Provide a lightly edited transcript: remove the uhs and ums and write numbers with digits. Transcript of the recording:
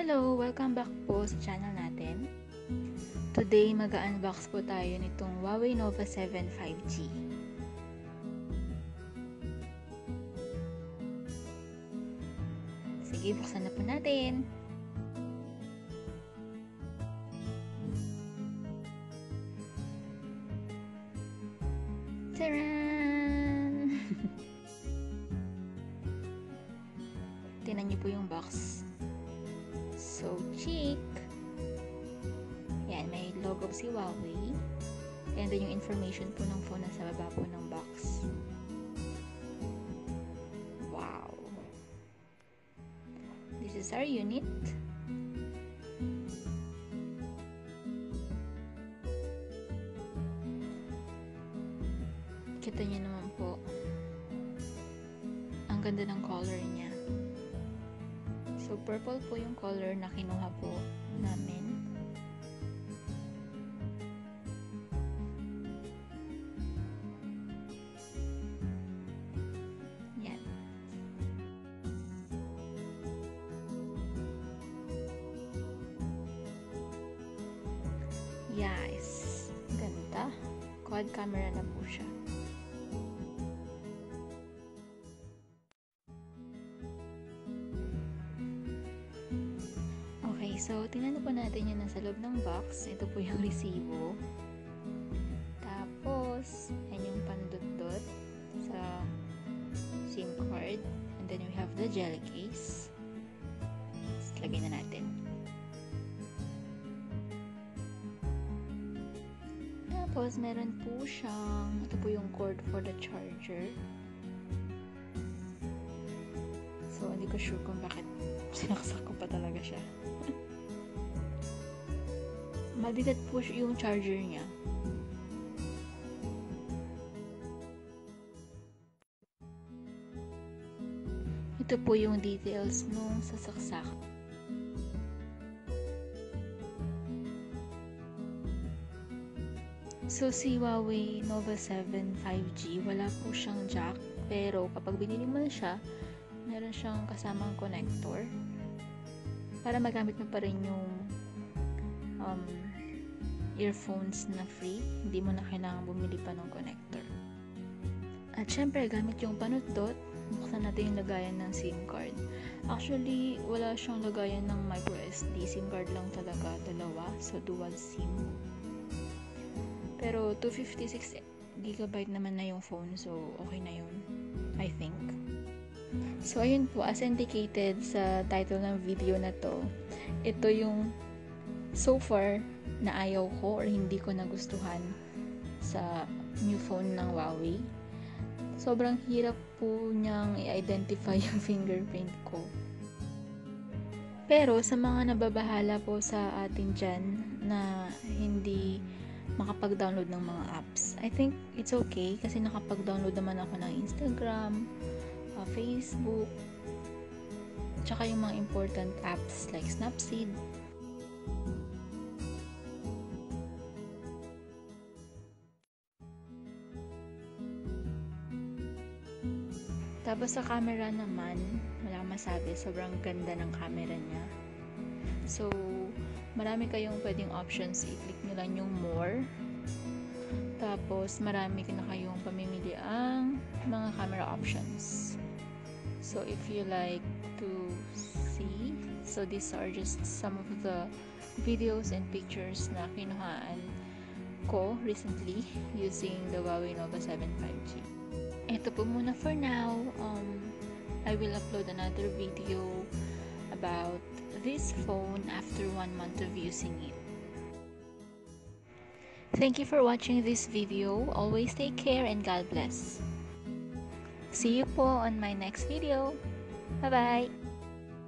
Hello! Welcome back po sa channel natin. Today, mag-unbox po tayo nitong Huawei Nova 7 5G. Sige, buksan na po natin. Taran! Tingnan niyo po yung box. So chic! Yan, may logo si Huawei. And then yung information po ng phone nasa baba po ng box. Wow! This is our unit. Kita niyo naman po. Ang ganda ng color niya. So, purple po yung color na kinuha po namin. Yan. Yes. Ganda. Quad camera na po siya. So, tingnan na po natin yung nasa loob ng box. Ito po yung resibo. Tapos, yan yung pandot-dot sa SIM card. And then, we have the jelly case. Lagay na natin. Tapos, meron po siyang, ito po yung cord for the charger. So, hindi ko sure kung bakit sinaksak ko pa talaga siya. Mabigat po yung charger niya. Ito po yung details nung sasaksak. So, si Huawei Nova 7 5G, wala po siyang jack. Pero, kapag binili mo na siya, meron siyang kasamang connector para magamit mo pa rin yung earphones na free. Hindi mo na kailangan bumili pa ng connector. At syempre, gamit yung panutdot, buksan natin yung lagayan ng SIM card. Actually, wala siyang lagayan ng micro SD. SIM card lang talaga, dalawa. So, dual SIM. Pero, 256GB naman na yung phone. So, okay na yun. I think. So, ayun po, as indicated sa title ng video na to, ito yung so far na ayaw ko or hindi ko nagustuhan sa new phone ng Huawei. Sobrang hirap po niyang i-identify yung fingerprint ko. Pero sa mga nababahala po sa atin dyan na hindi makapag-download ng mga apps, I think it's okay kasi nakapag-download naman ako ng Instagram, Facebook, tsaka yung mga important apps like Snapseed. Tapos sa camera naman, wala akong masabi, sobrang ganda ng camera niya. So, marami kayong pwedeng options. I-click nyo lang yung more. Tapos, marami na kayong pamimili ang mga camera options. So, if you like to see, so these are just some of the videos and pictures na kinuhaan ko recently using the Huawei Nova 7 5G. Ito po muna for now. I will upload another video about this phone after 1 month of using it. Thank you for watching this video. Always take care and God bless. See you po on my next video. Bye-bye!